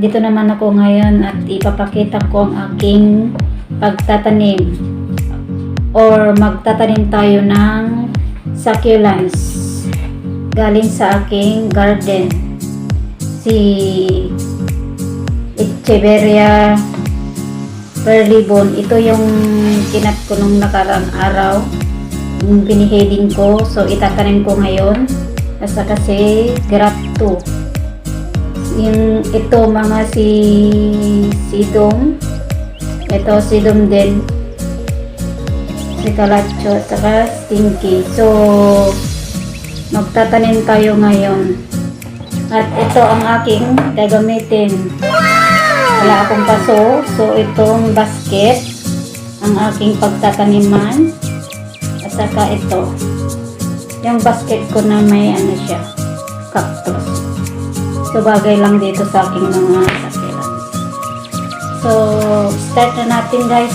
Dito naman ako ngayon at ipapakita ko ang aking pagtatanim or magtatanim tayo ng succulents galing sa aking garden. Si Echeveria Perlibon, ito yung kinat ko nung nakarang araw, yung biniheding ko, so itatanim ko ngayon. Basta kasi grab 2 yung ito mga sidong, ito sidong din, si kalacho at saka stinky. So magtatanim tayo ngayon at ito ang aking gagamitin. Wala akong paso, so itong basket ang aking pagtataniman at saka ito yung basket ko na may ano siya, cactus. So, bagay lang dito sa aking mga succulents. So, start na natin guys.